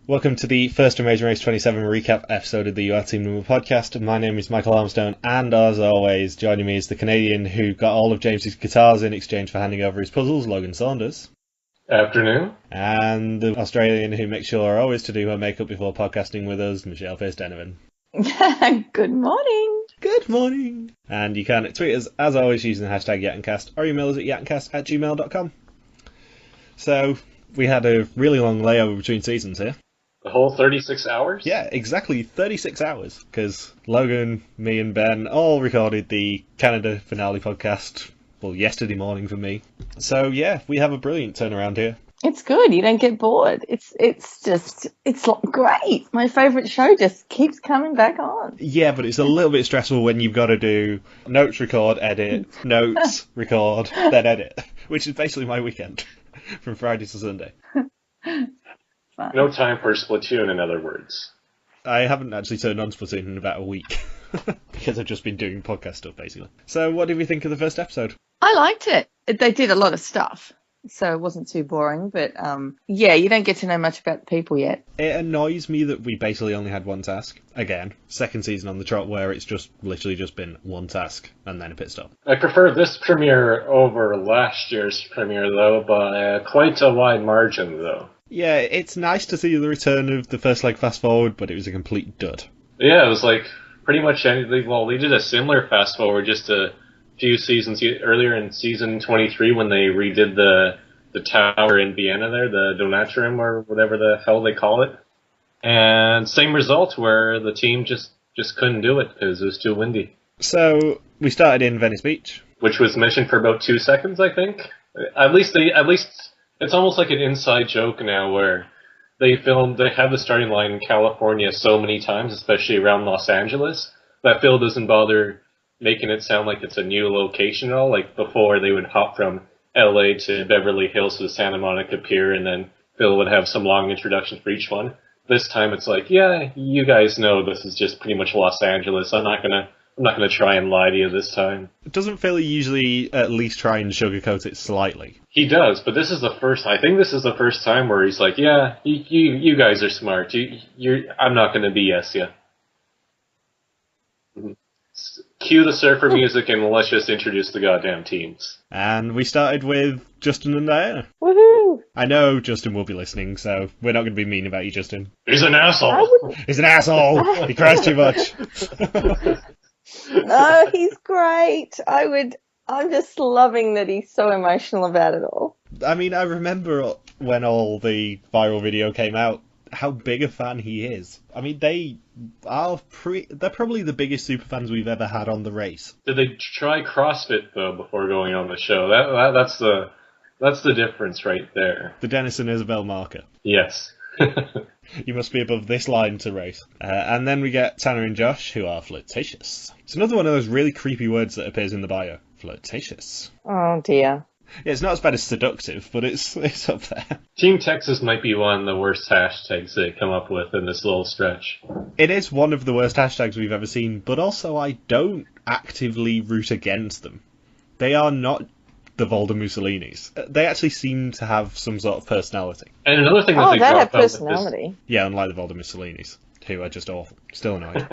Welcome to the first Amazing Race 27 recap episode of the You Are Team Number podcast. My name is Michael Armstone, and as always, joining me is the Canadian who got all of James's guitars in exchange for handing over his puzzles, Logan Saunders. Afternoon. And the Australian who makes sure always to do her makeup before podcasting with us, Michelle pearce-denovan. Good morning. Good morning. And you can tweet us, as always, using the hashtag yatncast, or email us at yatncast@gmail.com. So, we had a really long layover between seasons here. The whole 36 hours? Yeah, exactly 36 hours, because Logan, me and Ben all recorded the Canada finale podcast, well, yesterday morning for me. So yeah, we have a brilliant turnaround here. It's good, you don't get bored. It's great. My favourite show just keeps coming back on. Yeah, but it's a little bit stressful when you've got to do notes, record, edit, notes, record, then edit, which is basically my weekend, from Friday to Sunday. No time for Splatoon, in other words. I haven't actually turned on Splatoon in about a week, because I've just been doing podcast stuff, basically. So what did we think of the first episode? I liked it. They did a lot of stuff, so it wasn't too boring, but yeah, you don't get to know much about the people yet. It annoys me that we basically only had one task. Again, second season on the trot where it's just literally just been one task and then a pit stop. I prefer this premiere over last year's premiere, though, by quite a wide margin, though. Yeah, it's nice to see the return of the first leg fast forward, but it was a complete dud. Yeah, it was like pretty much anything. Well, they did a similar fast forward just a few seasons earlier in season 23 when they redid the tower in Vienna there, the Donatorium or whatever the hell they call it. And same result where the team just couldn't do it because it was too windy. So we started in Venice Beach, which was mentioned for about 2 seconds, I think. At least it's almost like an inside joke now where they have the starting line in California so many times, especially around Los Angeles, that Phil doesn't bother making it sound like it's a new location at all. Like before, they would hop from LA to Beverly Hills to the Santa Monica Pier, and then Phil would have some long introduction for each one. This time it's like, yeah, you guys know this is just pretty much Los Angeles. I'm not gonna try and lie to you this time. Doesn't Phil usually at least try and sugarcoat it slightly? He does, but this is the first time where he's like, yeah, you guys are smart. I'm not gonna BS you. Mm-hmm. Cue the surfer music and let's just introduce the goddamn teams. And we started with Justin and Diana. Woohoo! I know Justin will be listening, so we're not going to be mean about you, Justin. He's an asshole! He's an asshole! He cries too much! No, he's great. I'm just loving that he's so emotional about it all. I mean, I remember when all the viral video came out, how big a fan he is. I mean, they're probably the biggest superfans we've ever had on the race. Did they try CrossFit though before going on the show? That's the difference right there. The Dennis and Isabel marker. Yes. You must be above this line to race. And then we get Tanner and Josh, who are flirtatious. It's another one of those really creepy words that appears in the bio. Flirtatious. Oh dear. Yeah, it's not as bad as seductive, but it's up there. Team Texas might be one of the worst hashtags they come up with in this little stretch. It is one of the worst hashtags we've ever seen, but also I don't actively root against them. They are not the Volder Mussolinis. They actually seem to have some sort of personality. And another thing that they have personality. Yeah, unlike the Volder Mussolinis, who are just awful. Still annoying.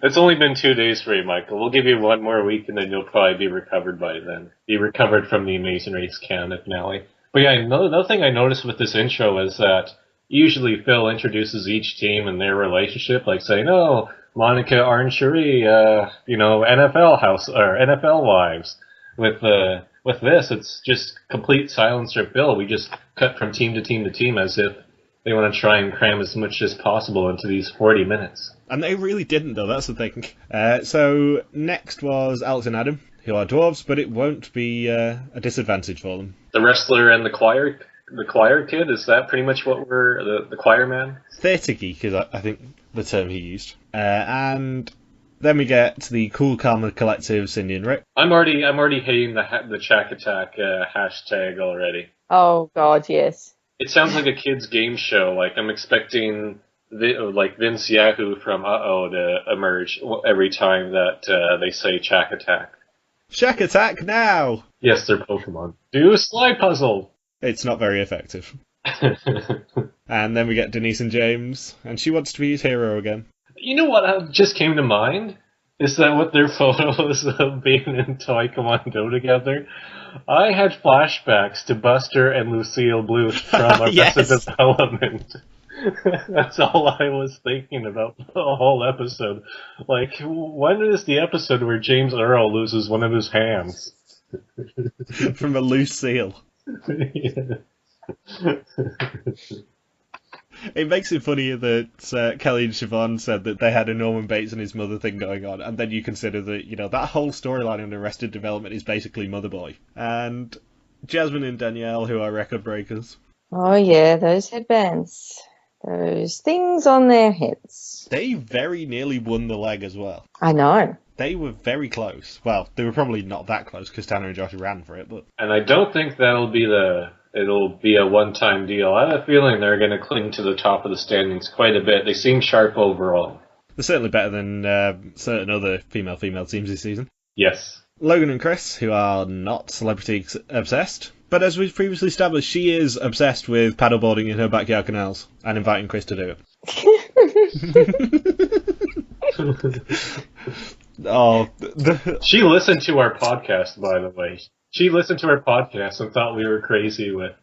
It's only been 2 days for you, Michael. We'll give you one more week, and then you'll probably be recovered by then. Be recovered from the Amazing Race Canada finale. But yeah, another thing I noticed with this intro is that usually Phil introduces each team and their relationship, like saying, "Oh, Monica, Orange Cherie, NFL house or NFL wives." With this, it's just complete silence from Phil. We just cut from team to team to team as if they want to try and cram as much as possible into these 40 minutes. And they really didn't, though, that's the thing. So next was Alex and Adam, who are dwarves, but it won't be a disadvantage for them. The wrestler and the choir kid, is that pretty much what we're, the choir man? Theatre geek is, I think, the term he used. And then we get to the Cool Karma Collective, Cindy and Rick. I'm already hating the Chack Attack hashtag already. Oh, God, yes. It sounds like a kid's game show. Like, I'm expecting Vince Yahoo from Uh-Oh to emerge every time that they say Chack Attack. Chack Attack now! Yes, they're Pokemon. Do a slide puzzle! It's not very effective. And then we get Denise and James, and she wants to be his hero again. You know what just came to mind? Is that with their photos of being in Taekwondo together, I had flashbacks to Buster and Lucille Bluth from Arrested Yes. Development. That's all I was thinking about the whole episode. Like, when is the episode where James Earl loses one of his hands? From a loose seal. It makes it funny that Kelly and Siobhan said that they had a Norman Bates and his mother thing going on, and then you consider that, that whole storyline in Arrested Development is basically Motherboy. And Jasmine and Danielle, who are record breakers. Oh yeah, those headbands. Those things on their heads. They very nearly won the leg as well. I know. They were very close. Well, they were probably not that close because Tanner and Josh ran for it, but... And I don't think it'll be a one-time deal. I have a feeling they're going to cling to the top of the standings quite a bit. They seem sharp overall. They're certainly better than certain other female teams this season. Yes. Logan and Chris, who are not celebrity obsessed, but as we've previously established, she is obsessed with paddleboarding in her backyard canals and inviting Chris to do it. She listened to our podcast, by the way. She listened to our podcast and thought we were crazy with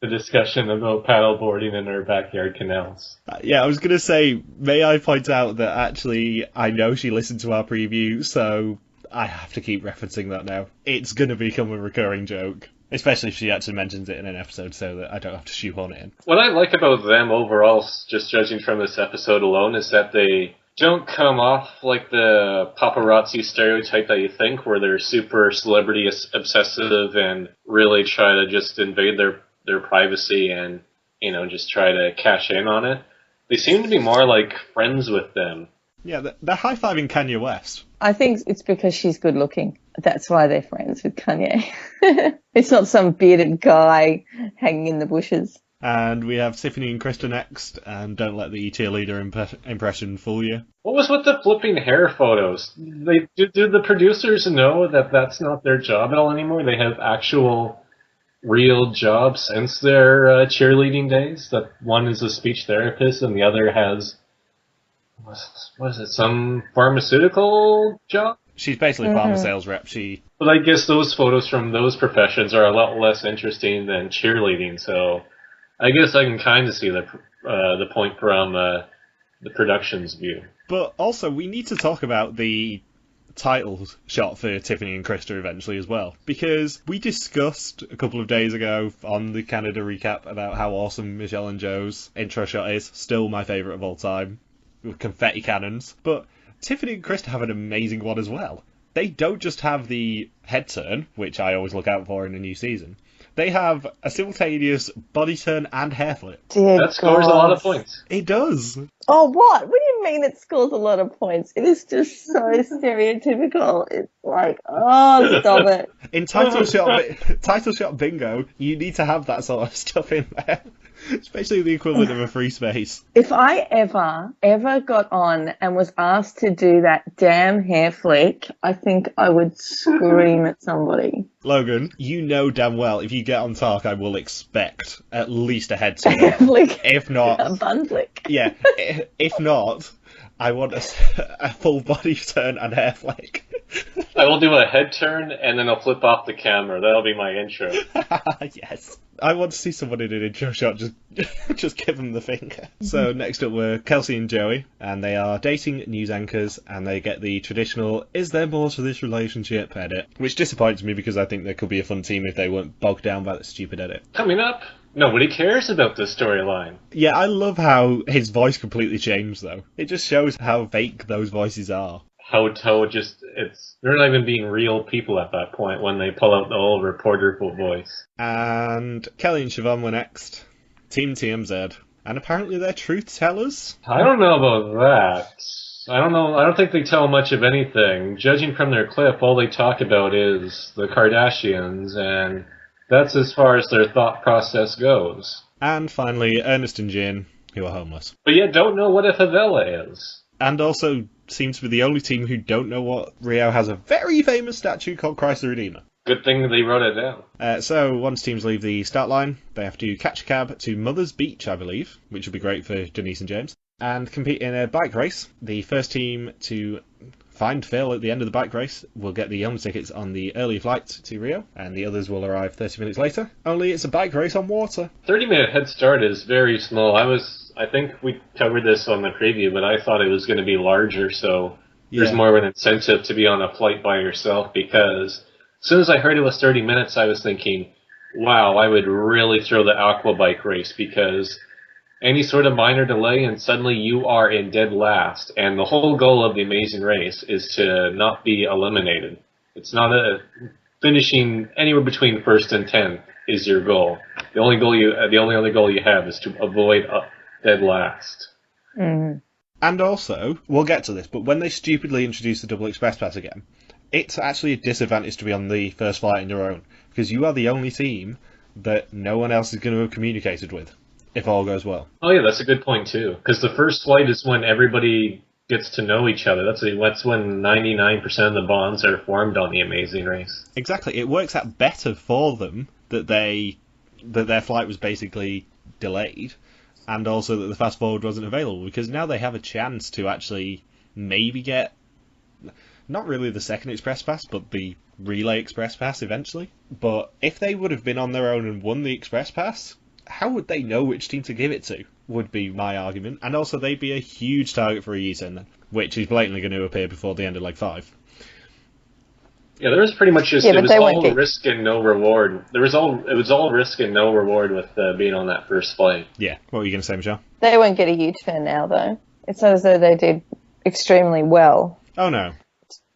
the discussion about paddleboarding in our backyard canals. Yeah, I was going to say, may I point out that actually I know she listened to our preview, so I have to keep referencing that now. It's going to become a recurring joke, especially if she actually mentions it in an episode so that I don't have to shoehorn it in. What I like about them overall, just judging from this episode alone, is that they don't come off like the paparazzi stereotype that you think, where they're super celebrity obsessive and really try to just invade their privacy and, just try to cash in on it. They seem to be more like friends with them. Yeah, they're high-fiving Kanye West. I think it's because she's good looking. That's why they're friends with Kanye. It's not some bearded guy hanging in the bushes. And we have Tiffany and Krista next, and don't let the cheerleader impression fool you. What was with the flipping hair photos? Do the producers know that that's not their job at all anymore? They have actual, real jobs since their cheerleading days? That one is a speech therapist and the other has, what is it, some pharmaceutical job? She's basically a pharma sales rep. But I guess those photos from those professions are a lot less interesting than cheerleading, so I guess I can kind of see the point from the production's view. But also, we need to talk about the title shot for Tiffany and Krista eventually as well, because we discussed a couple of days ago on the Canada recap about how awesome Michelle and Joe's intro shot is. Still my favourite of all time, with confetti cannons. But Tiffany and Krista have an amazing one as well. They don't just have the head turn, which I always look out for in a new season. They have a simultaneous body turn and hair flip. That scores a lot of points. It does. Oh, what? What do you mean it scores a lot of points? It is just so stereotypical. It's like, oh, stop it. In title shot bingo, you need to have that sort of stuff in there. Especially the equivalent of a free space. If I ever got on and was asked to do that damn hair flick, I think I would scream at somebody. Logan, you know damn well if you get on TARC, I will expect at least a head turn. Flick. If not... A bun flick. Yeah, if not, I want a full body turn and hair flick. I will do a head turn and then I'll flip off the camera. That'll be my intro. Yes. I want to see someone in an intro shot just give them the finger. So next up were Kelsey and Joey, and they are dating news anchors, and they get the traditional "is there more to this relationship" edit, which disappoints me because I think there could be a fun team if they weren't bogged down by that stupid edit. Coming up, nobody cares about this storyline. Yeah, I love how his voice completely changed though. It just shows how fake those voices are. How they're not even being real people at that point when they pull out the old reporter voice. And Kelly and Siobhan were next. Team TMZ. And apparently they're truth tellers? I don't know about that. I don't know. I don't think they tell much of anything. Judging from their clip, all they talk about is the Kardashians, and that's as far as their thought process goes. And finally, Ernest and Jin, who are homeless. But yet don't know what a favela is. And also seems to be the only team who don't know what Rio has a very famous statue called Christ the Redeemer. Good thing they wrote it down. So once teams leave the start line, they have to catch a cab to Mother's Beach, I believe, which would be great for Denise and James, and compete in a bike race. The first team to find Phil at the end of the bike race will get the only tickets on the early flight to Rio, and the others will arrive 30 minutes later. Only it's a bike race on water. 30-minute head start is very small. I think we covered this on the preview, but I thought it was going to be larger, so there's more of an incentive to be on a flight by yourself, because as soon as I heard it was 30 minutes, I was thinking, wow, I would really throw the aqua bike race, because any sort of minor delay and suddenly you are in dead last. And the whole goal of the Amazing Race is to not be eliminated. It's not finishing anywhere between first and 10th is your goal. The only other goal you have is to avoid dead last. Mm. And also, we'll get to this, but when they stupidly introduce the double express pass again, it's actually a disadvantage to be on the first flight on your own, because you are the only team that no one else is going to have communicated with, if all goes well. Oh yeah, that's a good point too, because the first flight is when everybody gets to know each other. That's when 99% of the bonds are formed on the Amazing Race. Exactly. It works out better for them that their flight was basically delayed, and also that the fast forward wasn't available, because now they have a chance to actually maybe get not really the second express pass, but the relay express pass eventually. But if they would have been on their own and won the express pass, how would they know which team to give it to, would be my argument. And also they'd be a huge target for a U-turn then, which is blatantly going to appear before the end of leg 5. Yeah, there was pretty much just, it was all risk and no reward. It was all risk and no reward with being on that first flight. Yeah. What were you going to say, Michelle? They won't get a U-turn now, though. It's as though they did extremely well. Oh, no.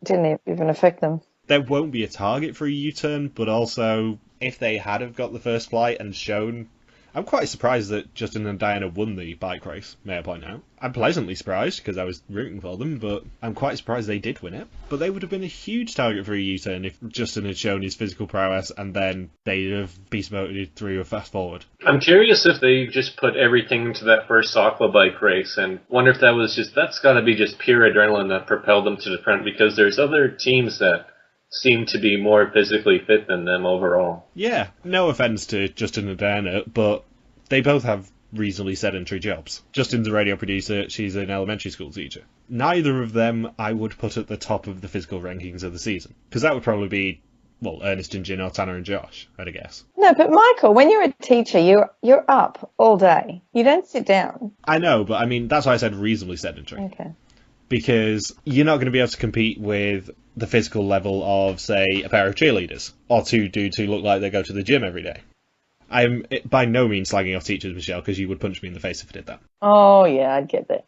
Didn't even affect them. There won't be a target for a U-turn, but also, if they had have got the first flight and shown... I'm quite surprised that Justin and Diana won the bike race, may I point out. I'm pleasantly surprised, because I was rooting for them, but I'm quite surprised they did win it. But they would have been a huge target for a U-turn if Justin had shown his physical prowess, and then they'd have beast moded through a fast forward. I'm curious if they just put everything into that first aqua bike race, and wonder if that's got to be just pure adrenaline that propelled them to the front, because there's other teams that seem to be more physically fit than them overall. Yeah, no offence to Justin and Diana, but they both have reasonably sedentary jobs. Justin's a radio producer, she's an elementary school teacher. Neither of them I would put at the top of the physical rankings of the season, because that would probably be, well, Ernest and Jin or Tanner and Josh, I'd guess. No, but Michael, when you're a teacher, you're up all day. You don't sit down. I know, but I mean, that's why I said reasonably sedentary. Okay. Because you're not going to be able to compete with the physical level of, say, a pair of cheerleaders, or two dudes who look like they go to the gym every day. I'm by no means slagging off teachers, Michelle, because you would punch me in the face if I did that. Oh, yeah, I'd get that.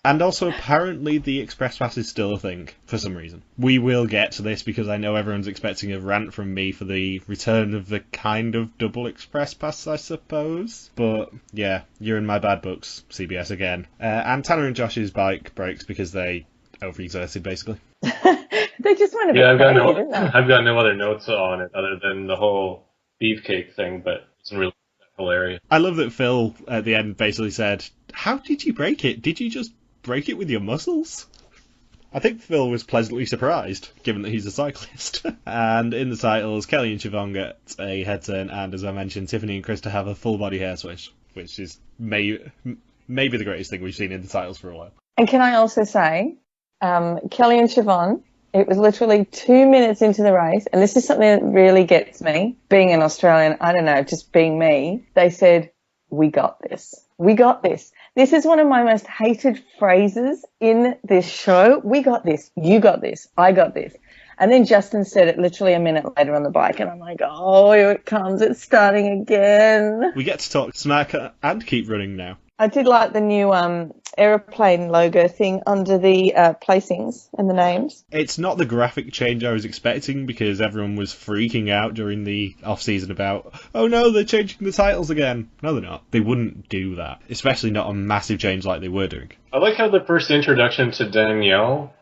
And also, apparently, the Express Pass is still a thing, for some reason. We will get to this, because I know everyone's expecting a rant from me for the return of the kind of double Express Pass, I suppose. But, yeah, you're in my bad books, CBS again. And Tanner and Josh's bike breaks because they overexerted, basically. They just went a bit crazy, I've got no other notes on it other than the whole beefcake thing, but it's really hilarious. I love that Phil at the end basically said, "How did you break it? Did you just break it with your muscles?" I think Phil was pleasantly surprised, given that he's a cyclist. And in the titles, Kelly and Siobhan get a head turn, and as I mentioned, Tiffany and Krista have a full body hair switch, which is maybe the greatest thing we've seen in the titles for a while. And can I also say, Kelly and Siobhan, it was literally 2 minutes into the race, and this is something that really gets me, being an Australian, I don't know, just being me. They said, "We got this. We got this." This is one of my most hated phrases in this show. We got this. You got this. I got this. And then Justin said it literally a minute later on the bike, and I'm like, oh, here it comes. It's starting again. We get to talk smack and keep running now. I did like the new aeroplane logo thing under the placings and the names. It's not the graphic change I was expecting, because everyone was freaking out during the off-season about, oh no, they're changing the titles again. No, they're not. They wouldn't do that, especially not a massive change like they were doing. I like how the first introduction to Danielle,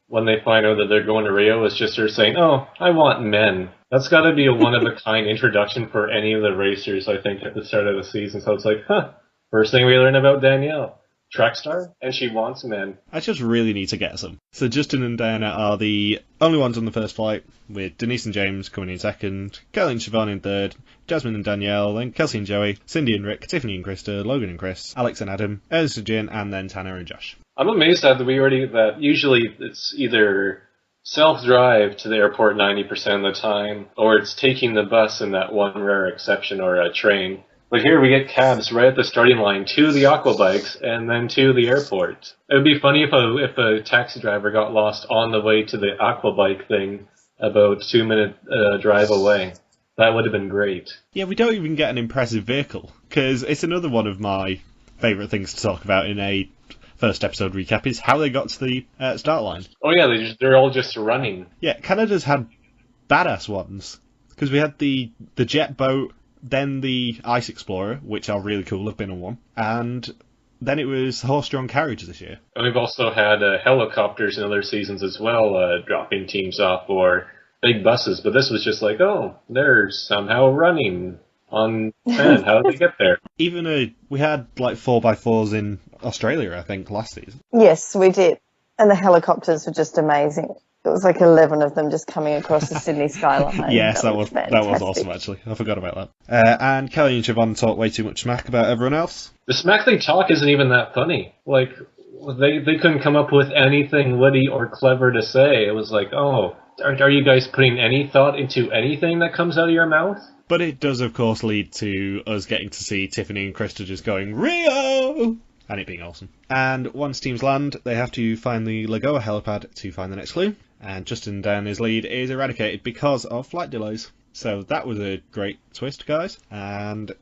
when they find out that they're going to Rio, is just her saying, "Oh, I want men." That's got to be a one-of-a-kind introduction for any of the racers, I think, at the start of the season. So it's like, huh. First thing we learn about Danielle. track star, and she wants them in. I just really need to get some. So Justin and Diana are the only ones on the first flight, with Denise and James coming in second, Kelly and Siobhan in third, Jasmine and Danielle, then Kelsey and Joey, Cindy and Rick, Tiffany and Krista, Logan and Chris, Alex and Adam, Ernest and Jin, and then Tanner and Josh. I'm amazed that that usually it's either self-drive to the airport 90% of the time, or it's taking the bus in that one rare exception, or a train. But here we get cabs right at the starting line to the aqua bikes and then to the airport. It would be funny if a taxi driver got lost on the way to the aqua bike thing about 2-minute drive away. That would have been great. Yeah, we don't even get an impressive vehicle, because it's another one of my favourite things to talk about in a first episode recap is how they got to the start line. Oh yeah, they're all just running. Yeah, Canada's had badass ones, because we had the jet boat, then the Ice Explorer, which are really cool, I've been on one, and then it was horse-drawn carriage this year. And we've also had helicopters in other seasons as well, dropping teams off, or big buses, but this was just like, oh, they're somehow running on sand. How did they get there? Even we had like 4x4s in Australia, I think, last season. Yes, we did. And the helicopters were just amazing. There was like 11 of them just coming across the Sydney skyline. Yes, that was awesome, actually. I forgot about that. And Kelly and Siobhan talk way too much smack about everyone else. The smack they talk isn't even that funny. Like, they couldn't come up with anything witty or clever to say. It was like, oh, are you guys putting any thought into anything that comes out of your mouth? But it does, of course, lead to us getting to see Tiffany and Krista just going, Rio! And it being awesome. And once teams land, they have to find the Lagoa helipad to find the next clue. And Justin and Diana's lead is eradicated because of flight delays. So that was a great twist, guys. And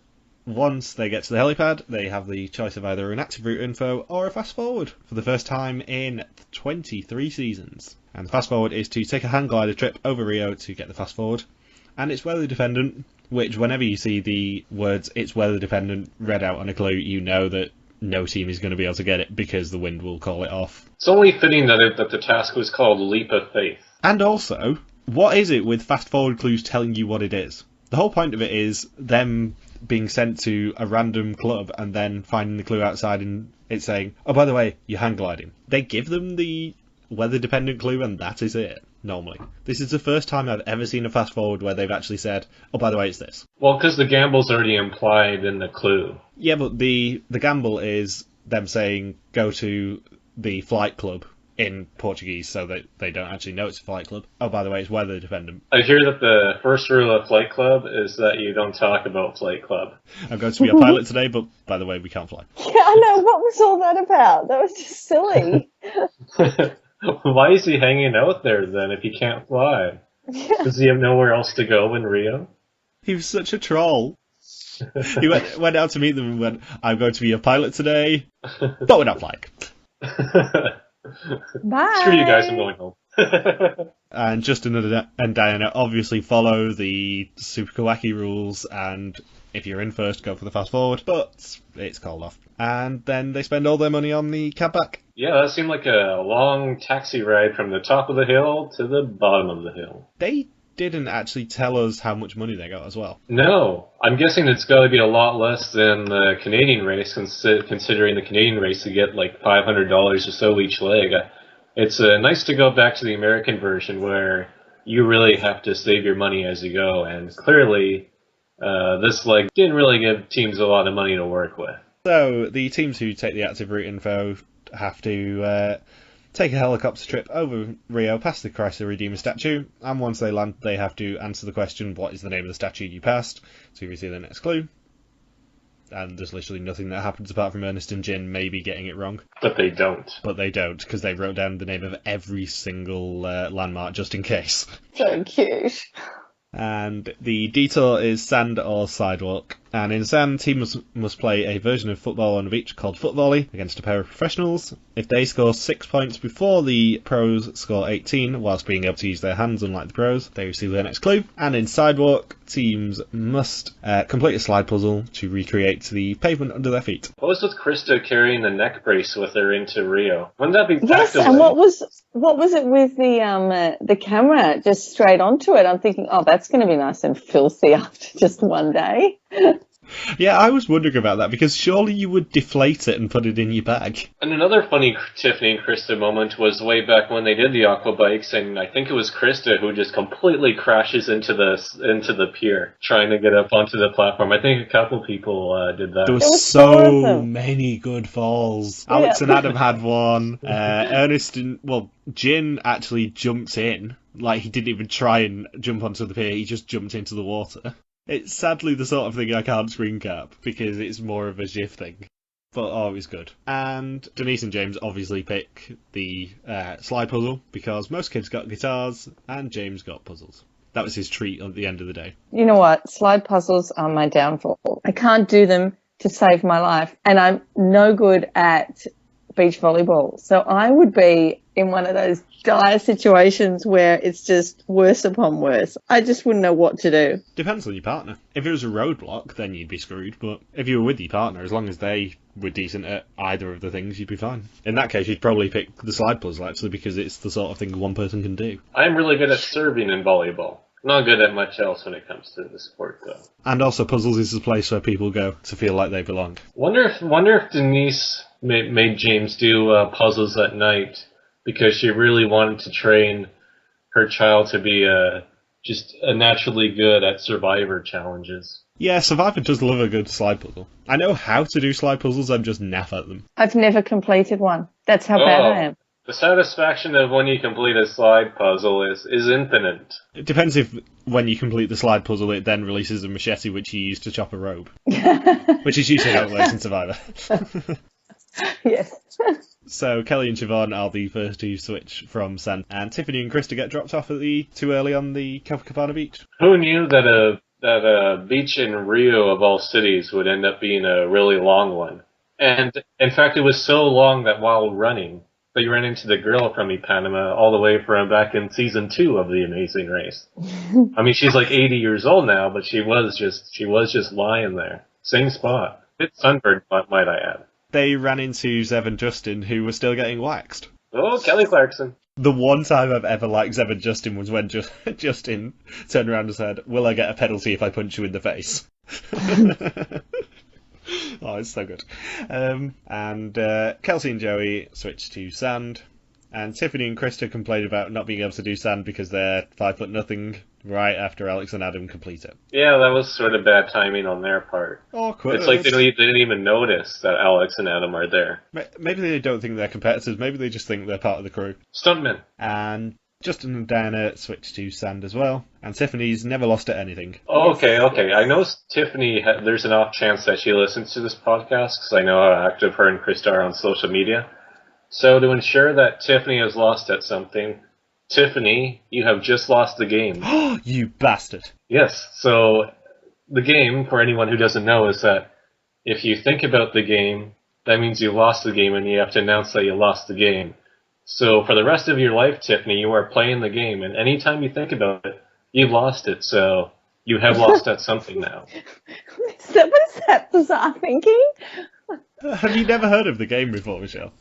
once they get to the helipad, they have the choice of either an active route info or a fast forward for the first time in 23 seasons. And the fast forward is to take a hang glider trip over Rio to get the fast forward. And it's weather dependent, which whenever you see the words "it's weather dependent" read out on a clue, you know that no team is going to be able to get it because the wind will call it off. It's only fitting that the task was called Leap of Faith. And also, what is it with fast forward clues telling you what it is? The whole point of it is them being sent to a random club and then finding the clue outside and it saying, oh, by the way, you're hang gliding. They give them the weather dependent clue and that is it. Normally. This is the first time I've ever seen a fast forward where they've actually said, oh, by the way, it's this. Well, because the gamble's already implied in the clue. Yeah, but the gamble is them saying, go to the flight club in Portuguese so that they don't actually know it's a flight club. Oh, by the way, it's weather dependent. I hear that the first rule of Flight Club is that you don't talk about Flight Club. I'm going to be a pilot today, but by the way, we can't fly. Yeah, I know. What was all that about? That was just silly. Why is he hanging out there then if he can't fly? Does he have nowhere else to go in Rio? He was such a troll. He went out to meet them and went, I'm going to be a pilot today, but we're not flying. Bye. Screw you guys, I'm going home. And Justin and Diana obviously follow the super wacky rules, and if you're in first, go for the fast forward, but it's called off. And then they spend all their money on the cab back. Yeah, that seemed like a long taxi ride from the top of the hill to the bottom of the hill. They didn't actually tell us how much money they got as well. No, I'm guessing it's got to be a lot less than the Canadian race, considering the Canadian race to get like $500 or so each leg. It's nice to go back to the American version where you really have to save your money as you go, and clearly this leg didn't really give teams a lot of money to work with. So the teams who take the active route info have to take a helicopter trip over Rio past the Chrysler Redeemer statue, and once they land they have to answer the question, what is the name of the statue you passed, to receive the next clue. And there's literally nothing that happens apart from Ernest and Jin maybe getting it wrong. But they don't. But they don't, because they wrote down the name of every single landmark just in case. So cute. And the detour is sand or sidewalk. And in sand, teams must play a version of football on a beach called foot volley against a pair of professionals. If they score 6 points before the pros score 18, whilst being able to use their hands unlike the pros, they receive their next clue. And in sidewalk, teams must complete a slide puzzle to recreate the pavement under their feet. What was with Krista carrying the neck brace with her into Rio? Wouldn't that be Yes, away? and what was it with the camera just straight onto it? I'm thinking, oh, that's going to be nice and filthy after just one day. Yeah, I was wondering about that, because surely you would deflate it and put it in your bag. And another funny Tiffany and Krista moment was way back when they did the aqua bikes, and I think it was Krista who just completely crashes into the pier, trying to get up onto the platform. I think a couple people did that. There were was so many good falls. Yeah. Alex and Adam had one. Jin actually jumped in. Like, he didn't even try and jump onto the pier, he just jumped into the water. It's sadly the sort of thing I can't screen cap, because it's more of a GIF thing. But, it was good. And Denise and James obviously pick the slide puzzle, because most kids got guitars, and James got puzzles. That was his treat at the end of the day. You know what? Slide puzzles are my downfall. I can't do them to save my life, and I'm no good at beach volleyball. So I would be in one of those dire situations where it's just worse upon worse. I just wouldn't know what to do. Depends on your partner. If it was a roadblock, then you'd be screwed, but if you were with your partner, as long as they were decent at either of the things, you'd be fine. In that case, you'd probably pick the slide puzzle, actually, because it's the sort of thing one person can do. I'm really good at serving in volleyball. Not good at much else when it comes to the sport, though. And also, puzzles is the place where people go to feel like they belong. Wonder if Denise made James do puzzles at night because she really wanted to train her child to be just naturally good at Survivor challenges. Yeah, Survivor does love a good slide puzzle. I know how to do slide puzzles, I'm just naff at them. I've never completed one. That's how bad I am. The satisfaction of when you complete a slide puzzle is infinite. It depends if when you complete the slide puzzle it then releases a machete which you use to chop a robe. Which is usually how it works in Survivor. Yes. So Kelly and Siobhan are the first to switch from sand, and Tiffany and Krista get dropped off too early on the Copacabana beach. Who knew that a beach in Rio of all cities would end up being a really long one? And in fact, it was so long that while running, they ran into the girl from Ipanema all the way from back in season 2 of The Amazing Race. I mean, she's like 80 years old now, but she was just lying there, same spot. Bit sunburned, might I add. They ran into Zev and Justin, who were still getting waxed. Oh, Kelly Clarkson. The one time I've ever liked Zev and Justin was when Justin turned around and said, "Will I get a penalty if I punch you in the face?" Oh, it's so good. And Kelsey and Joey switched to sand, and Tiffany and Krista complained about not being able to do sand because they're 5'0" right after Alex and Adam complete it. Yeah, that was sort of bad timing on their part. Awkward. It's like they didn't even notice that Alex and Adam are there. Maybe they don't think they're competitors, maybe they just think they're part of the crew. Stuntmen. And Justin and Diana switched to sand as well, and Tiffany's never lost at anything. Oh, okay. I know Tiffany, there's an off chance that she listens to this podcast, because I know how active her and Krista are on social media. So to ensure that Tiffany has lost at something, Tiffany, you have just lost the game. You bastard. Yes, so the game, for anyone who doesn't know, is that if you think about the game, that means you lost the game, and you have to announce that you lost the game. So for the rest of your life, Tiffany, you are playing the game, and anytime you think about it, you've lost it, so you have lost at something now. What is that bizarre thinking? Have you never heard of the game before, Michelle?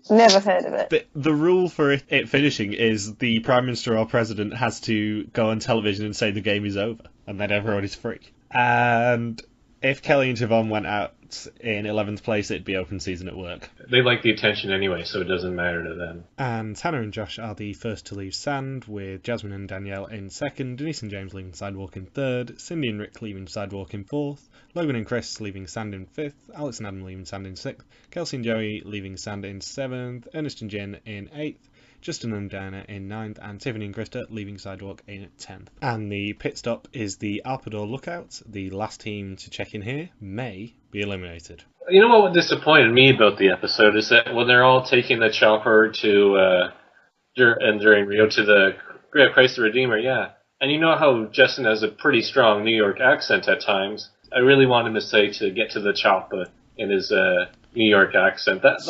Never heard of it. The rule for it finishing is the Prime Minister or President has to go on television and say the game is over, and then everyone is free. And if Kelly and Siobhan went out in 11th place, it'd be open season at work. They like the attention anyway, so it doesn't matter to them. And Hannah and Josh are the first to leave sand, with Jasmine and Danielle in second, Denise and James leaving sidewalk in third, Cindy and Rick leaving sidewalk in fourth, Logan and Chris leaving sand in fifth, Alex and Adam leaving sand in sixth, Kelsey and Joey leaving sand in seventh, Ernest and Jen in eighth, Justin and Diana in 9th, and Tiffany and Krista leaving sidewalk in 10th. And the pit stop is the Alpador Lookout. The last team to check in here may be eliminated. You know what disappointed me about the episode is that when they're all taking the chopper during Rio to the Christ the Redeemer, yeah. And you know how Justin has a pretty strong New York accent at times. I really want him to say to get to the chopper in his New York accent. That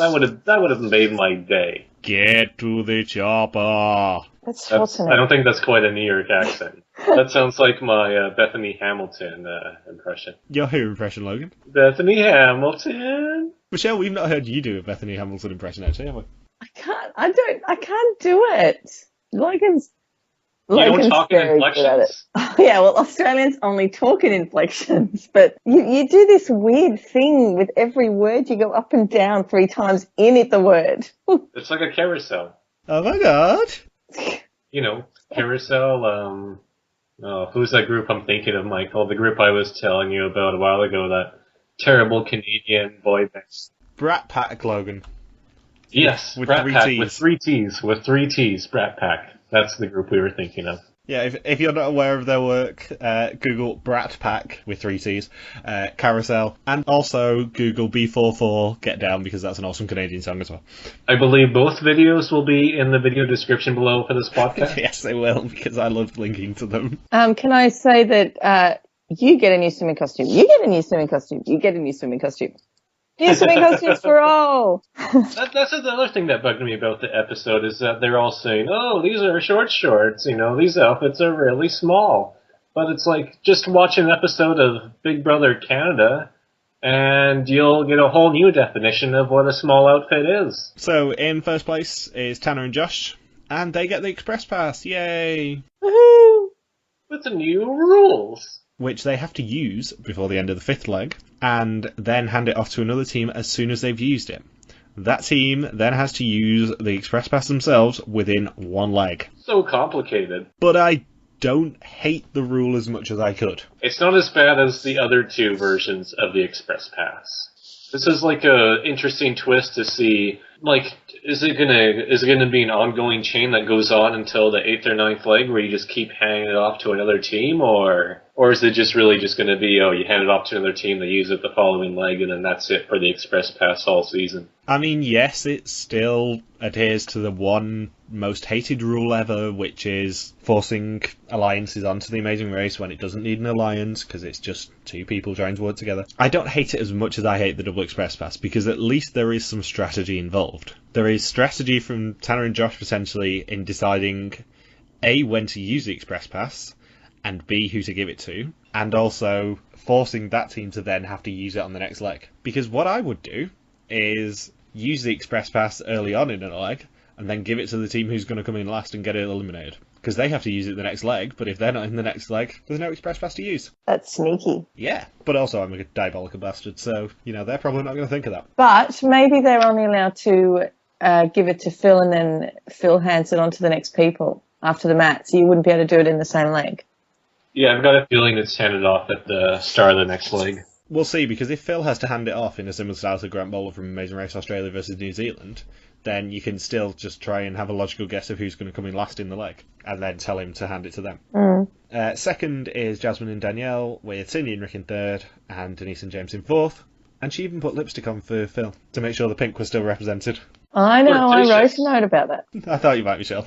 would have made my day. Get to the chopper. That's Schwarzenegger. I don't think that's quite a New York accent. That sounds like my Bethany Hamilton impression. Your who impression, Logan? Bethany Hamilton. Michelle, we've not heard you do a Bethany Hamilton impression, actually, have we? I can't do it. Logan's You don't Logan's talk in very good at it. inflections? Yeah, well, Australians only talk in inflections, but you do this weird thing with every word. You go up and down 3 times in it, the word. It's like a carousel. Oh my god. You know, carousel, who's that group I'm thinking of, Michael? The group I was telling you about a while ago, that terrible Canadian boy band. Brat Pack, Logan. Yes, With Brat 3 Pack Ts. with 3 T's. With 3 T's, Brat Pack. That's the group we were thinking of. Yeah, if you're not aware of their work, Google Brat Pack with 3 T's, Carousel, and also Google B44 Get Down, because that's an awesome Canadian song as well. I believe both videos will be in the video description below for this podcast. Yes, they will, because I love linking to them. Can I say that you get a new swimming costume. You get a new swimming costume. You get a new swimming costume. New swimming costumes for all. That's another thing that bugged me about the episode, is that they're all saying, oh, these are shorts, these outfits are really small. But it's like, just watch an episode of Big Brother Canada, and you'll get a whole new definition of what a small outfit is. So, in first place is Tanner and Josh, and they get the Express Pass, yay! Woohoo! With the new rules. Which they have to use before the end of the 5th leg, and then hand it off to another team as soon as they've used it. That team then has to use the Express Pass themselves within 1 leg. So complicated. But I don't hate the rule as much as I could. It's not as bad as the other 2 versions of the Express Pass. This is like a interesting twist to see, like, is it gonna be an ongoing chain that goes on until the 8th or 9th leg where you just keep handing it off to another team, or is it just really just gonna be, you hand it off to another team, they use it the following leg, and then that's it for the Express Pass all season? I mean, yes, it still adheres to the one most hated rule ever, which is forcing alliances onto the Amazing Race when it doesn't need an alliance, because it's just 2 people trying to work together. I don't hate it as much as I hate the Double Express Pass, because at least there is some strategy involved. There is strategy from Tanner and Josh, potentially, in deciding A, when to use the Express Pass, and B, who to give it to, and also forcing that team to then have to use it on the next leg. Because what I would do is use the Express Pass early on in a leg, and then give it to the team who's going to come in last and get it eliminated. Because they have to use it the next leg, but if they're not in the next leg, there's no Express Pass to use. That's sneaky. Yeah, but also I'm a diabolical bastard, so, they're probably not going to think of that. But maybe they're only allowed to give it to Phil, and then Phil hands it on to the next people after the match. So you wouldn't be able to do it in the same leg. Yeah, I've got a feeling it's handed off at the start of the next leg. We'll see, because if Phil has to hand it off in a similar style to Grant Bowler from Amazing Race Australia versus New Zealand, then you can still just try and have a logical guess of who's going to come in last in the leg, and then tell him to hand it to them. Second is Jasmine and Danielle, with Cindy and Rick in third, and Denise and James in fourth. And she even put lipstick on for Phil, to make sure the pink was still represented. I know, I wrote a note about that. I thought you might, Michelle.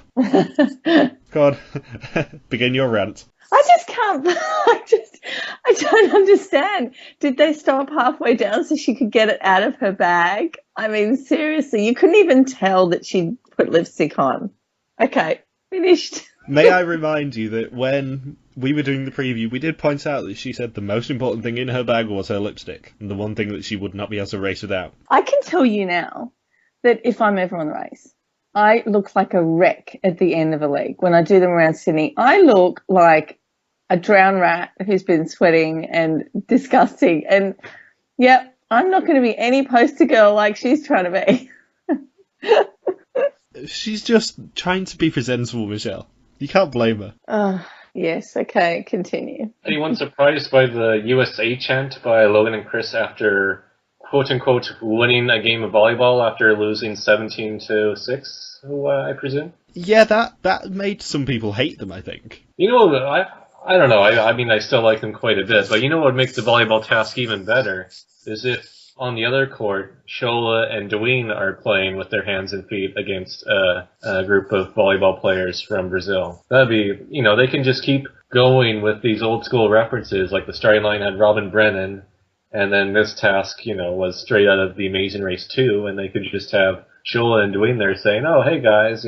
Go on, begin your rant. I just can't, I don't understand. Did they stop halfway down so she could get it out of her bag? I mean, seriously, you couldn't even tell that she'd put lipstick on. Okay, finished. May I remind you that when we were doing the preview, we did point out that she said the most important thing in her bag was her lipstick, and the one thing that she would not be able to race without. I can tell you now that if I'm ever on the race, I look like a wreck at the end of a leg. When I do them around Sydney, I look like a drowned rat who's been sweating and disgusting. And, yeah, I'm not going to be any poster girl like she's trying to be. She's just trying to be presentable, Michelle. You can't blame her. Oh, yes, okay, continue. Anyone surprised by the USA chant by Logan and Chris after, quote-unquote, winning a game of volleyball after losing 17-6, I presume? Yeah, that made some people hate them, I think. You know, I don't know. I mean, I still like them quite a bit, but you know what makes the volleyball task even better is if on the other court, Shola and Dwayne are playing with their hands and feet against a group of volleyball players from Brazil. That'd be, they can just keep going with these old school references, like the starting line had Robin Brennan, and then this task, was straight out of The Amazing Race 2, and they could just have Shola and Dwayne there saying, oh, hey guys,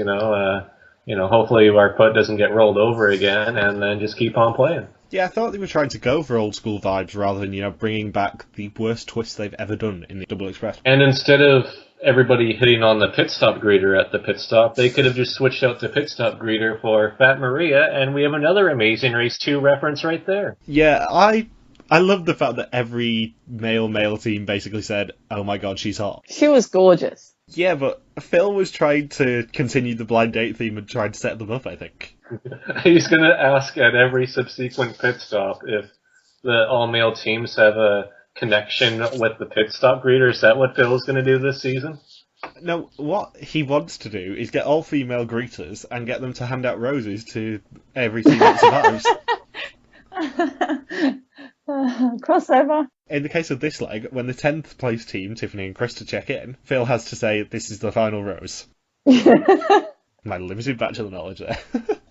hopefully our putt doesn't get rolled over again, and then just keep on playing. Yeah, I thought they were trying to go for old school vibes rather than, bringing back the worst twist they've ever done in the Double Express. And instead of everybody hitting on the pit stop greeter at the pit stop, they could have just switched out the pit stop greeter for Fat Maria, and we have another Amazing Race 2 reference right there. Yeah, I love the fact that every male team basically said, "Oh my god, she's hot." She was gorgeous. Yeah, but Phil was trying to continue the blind date theme and trying to set them up, I think. He's going to ask at every subsequent pit stop if the all-male teams have a connection with the pit stop greeter. Is that what Phil's going to do this season? No, what he wants to do is get all female greeters and get them to hand out roses to every team that survives. Crossover. In the case of this leg, when the 10th place team, Tiffany and Krista, check in, Phil has to say, "This is the final rose." My limited bachelor knowledge there.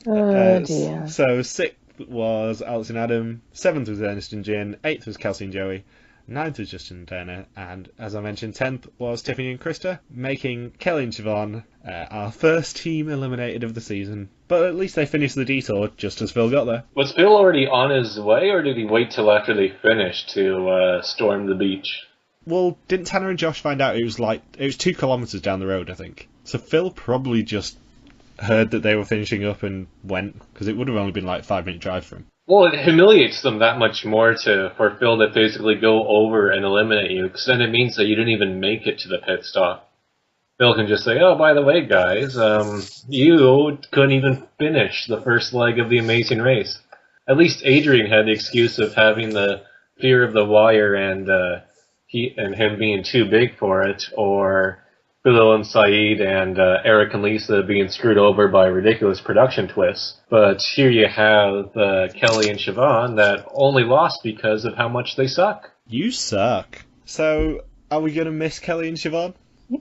Oh dear. So 6th was Alex and Adam, 7th was Ernest and Jin, 8th was Kelsey and Joey, 9th was Justin and Turner, and as I mentioned, 10th was Tiffany and Krista, making Kelly and Siobhan our first team eliminated of the season. But at least they finished the detour just as Phil got there. Was Phil already on his way, or did he wait till after they finished to storm the beach? Well, didn't Tanner and Josh find out it was 2 kilometres down the road, I think. So Phil probably just heard that they were finishing up and went, because it would have only been like a 5-minute drive for him. Well, it humiliates them that much more for Phil to basically go over and eliminate you, because then it means that you didn't even make it to the pit stop. Phil can just say, "Oh, by the way, guys, you couldn't even finish the first leg of the Amazing Race." At least Adrian had the excuse of having the fear of the wire and him being too big for it, or Phil and Saeed and Eric and Lisa being screwed over by ridiculous production twists. But here you have Kelly and Siobhan that only lost because of how much they suck. You suck. So, are we going to miss Kelly and Siobhan?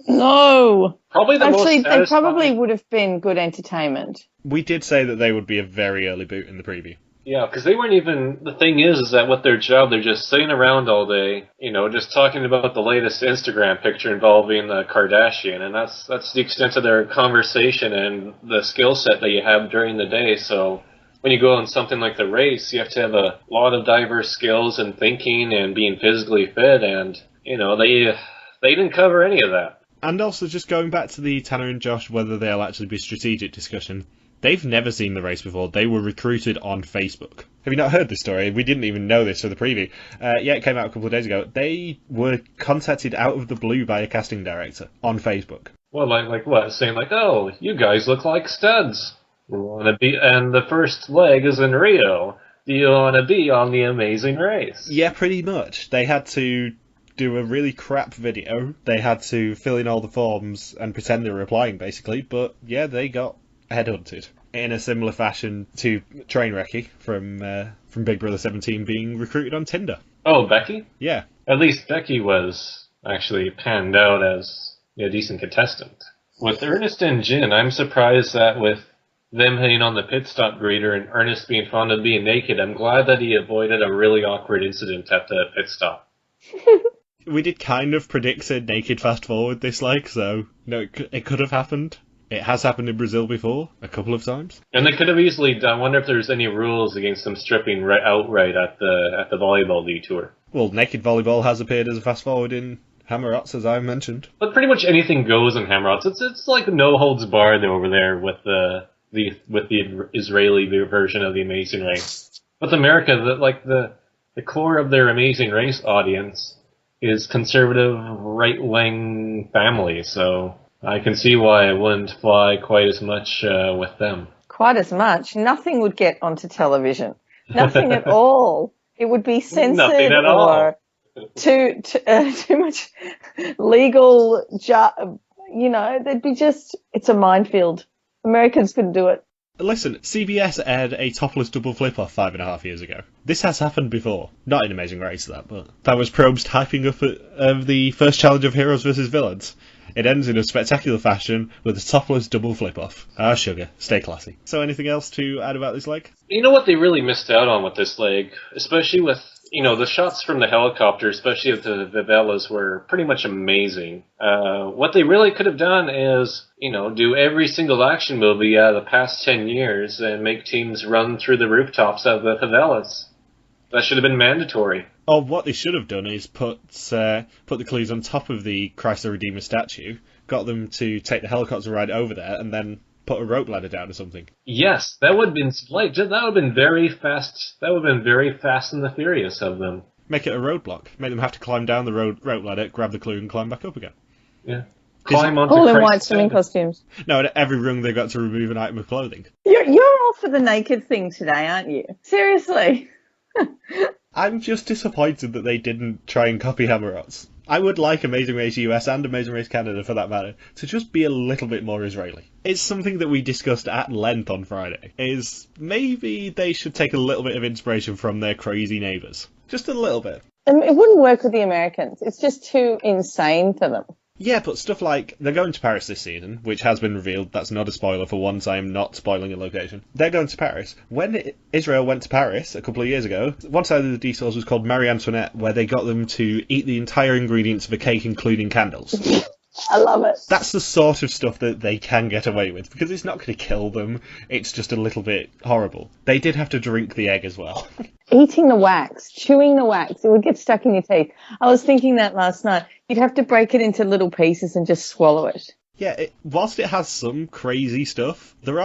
No. Probably Actually, they probably would have been good entertainment. We did say that they would be a very early boot in the preview. Yeah, because they weren't even... The thing is that with their job, they're just sitting around all day, just talking about the latest Instagram picture involving the Kardashian, and that's the extent of their conversation and the skill set that you have during the day. So when you go on something like the race, you have to have a lot of diverse skills and thinking and being physically fit, and, they didn't cover any of that. And also, just going back to the Tanner and Josh, whether they'll actually be strategic discussion, they've never seen the race before. They were recruited on Facebook. Have you not heard this story? We didn't even know this for the preview. It came out a couple of days ago. They were contacted out of the blue by a casting director on Facebook. Well, like what? Saying like, "Oh, you guys look like studs. And the first leg is in Rio. Do you want to be on the Amazing Race?" Yeah, pretty much. They had to do a really crap video. They had to fill in all the forms and pretend they were applying, basically. But yeah, they got headhunted in a similar fashion to Trainwrecky from Big Brother 17 being recruited on Tinder. Oh, Becky? Yeah. At least Becky was actually panned out as a decent contestant. With Ernest and Jin, I'm surprised that with them hitting on the pit stop greeter and Ernest being fond of being naked, I'm glad that he avoided a really awkward incident at the pit stop. We did kind of predict a naked fast forward this leg, so it could have happened. It has happened in Brazil before, a couple of times. And they could have easily done. I wonder if there's any rules against them stripping outright at the volleyball detour. Well, naked volleyball has appeared as a fast forward in Hammerats, as I mentioned. But pretty much anything goes in Hammerats. It's like no holds barred over there with the Israeli version of the Amazing Race. With America, the core of their Amazing Race audience is conservative right-wing family, so I can see why it wouldn't fly quite as much with them. Quite as much? Nothing would get onto television. Nothing at all. It would be censored. Nothing at all. Or too much legal, there'd be it's a minefield. Americans couldn't do it. Listen, CBS aired a topless double flip-off 5.5 years ago. This has happened before. Not in Amazing Race, but that was Probst hyping up the first challenge of Heroes vs. Villains. It ends in a spectacular fashion with a topless double flip-off. Ah, sugar. Stay classy. So anything else to add about this leg? You know what they really missed out on with this leg? Especially with, the shots from the helicopter, especially of the Vivelas, were pretty much amazing. What they really could have done is, do every single action movie out of the past 10 years and make teams run through the rooftops of the favelas. That should have been mandatory. Or what they should have done is put the clues on top of the Christ the Redeemer statue, got them to take the helicopter ride over there, and then put a rope ladder down or something. Yes, that would have been that would have been very fast. That would have been very Fast and the Furious of them. Make it a roadblock. Make them have to climb down the rope ladder, grab the clue, and climb back up again. Yeah. Climb onto all in white Christ's swimming head. costumes. No, at every rung they've got to remove an item of clothing. You're all for the naked thing today, aren't you? Seriously. I'm just disappointed that they didn't try and copy Hammer Rots. I would like Amazing Race US and Amazing Race Canada, for that matter, to just be a little bit more Israeli. It's something that we discussed at length on Friday, is maybe they should take a little bit of inspiration from their crazy neighbours. Just a little bit. It wouldn't work with the Americans. It's just too insane for them. Yeah, but stuff like, they're going to Paris this season, which has been revealed. That's not a spoiler. For once, I am not spoiling a location. They're going to Paris. When Israel went to Paris a couple of years ago, one side of the D-Sauce was called Marie Antoinette, where they got them to eat the entire ingredients of a cake, including candles. I love it. That's the sort of stuff that they can get away with, because it's not going to kill them. It's just a little bit horrible. They did have to drink the egg as well. Eating the wax, chewing the wax, it would get stuck in your teeth. I was thinking that last night. You'd have to break it into little pieces and just swallow it. Yeah, whilst it has some crazy stuff, there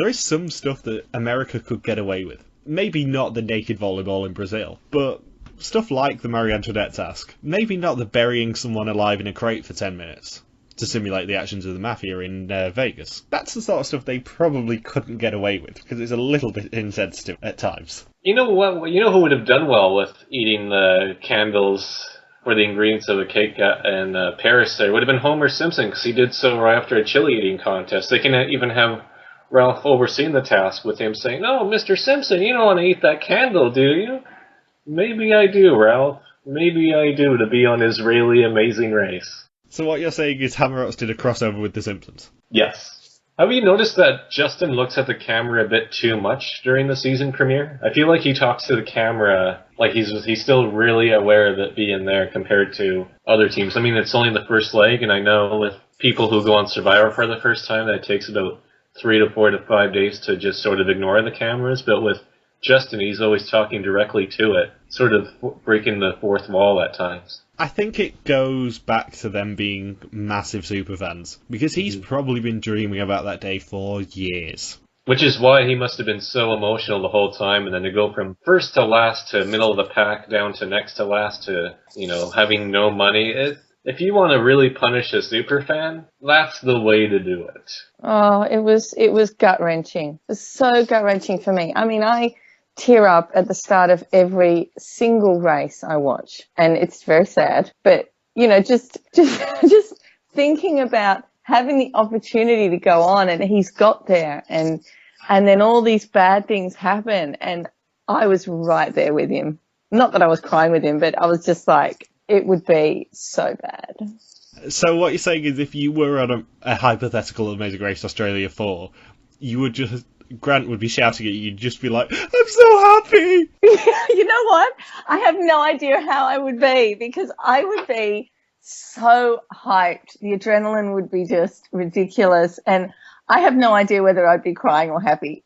is some stuff that America could get away with. Maybe not the naked volleyball in Brazil, but stuff like the Marie Antoinette task. Maybe not the burying someone alive in a crate for 10 minutes to simulate the actions of the mafia in Vegas. That's the sort of stuff they probably couldn't get away with, because it's a little bit insensitive at times. You know what? You know who would have done well with eating the candles for the ingredients of a cake in Paris? There would have been Homer Simpson, because he did so right after a chili eating contest. They can even have Ralph overseeing the task with him saying, "No, Mr. Simpson, you don't want to eat that candle, do you?" "Maybe I do, Ralph. Maybe I do," to be on Israeli Amazing Race. So what you're saying is Hammer Rots did a crossover with The Simpsons? Yes. Have you noticed that Justin looks at the camera a bit too much during the season premiere? I feel like he talks to the camera like he's still really aware of it being there compared to other teams. I mean, it's only the first leg, and I know with people who go on Survivor for the first time that it takes about 3 to 4 to 5 days to just sort of ignore the cameras, but with Justin, he's always talking directly to it, sort of breaking the fourth wall at times. I think it goes back to them being massive superfans, because he's probably been dreaming about that day for years. Which is why he must have been so emotional the whole time, and then to go from first to last to middle of the pack down to next to last to, having no money. If you want to really punish a superfan, that's the way to do it. Oh, it was gut-wrenching. It was so gut-wrenching for me. I mean, I tear up at the start of every single race I watch, and it's very sad. But just thinking about having the opportunity to go on, and he's got there, and then all these bad things happen, and I was right there with him. Not that I was crying with him, but I was just like, it would be so bad. So what you're saying is, if you were on a hypothetical Amazing Race Australia 4, Grant would be shouting at you, you'd just be like, "I'm so happy!" You know what? I have no idea how I would be, because I would be so hyped. The adrenaline would be just ridiculous, and I have no idea whether I'd be crying or happy.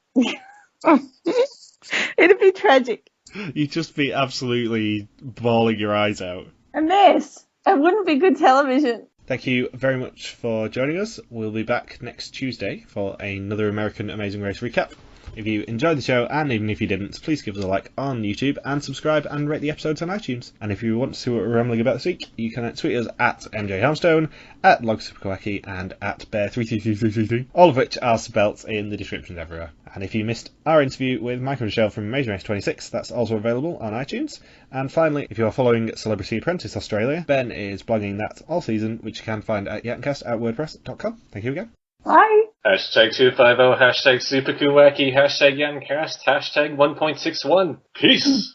It'd be tragic. You'd just be absolutely bawling your eyes out. A mess. It wouldn't be good television. Thank you very much for joining us. We'll be back next Tuesday for another American Amazing Race recap. If you enjoyed the show, and even if you didn't, please give us a like on YouTube and subscribe and rate the episodes on iTunes. And if you want to see what we're rambling about this week, you can tweet us at MJ Helmstone, at LogSuperKawaki, and at Bear33333, all of which are spelt in the descriptions everywhere. And if you missed our interview with Michael and Michelle from Amazing Race 26, that's also available on iTunes. And finally, if you are following Celebrity Apprentice Australia, Ben is blogging that all season, which you can find at yatncast@wordpress.com. Thank you again. Bye. #250, #SuperKuwaki, #yatncast, #1.61. Peace!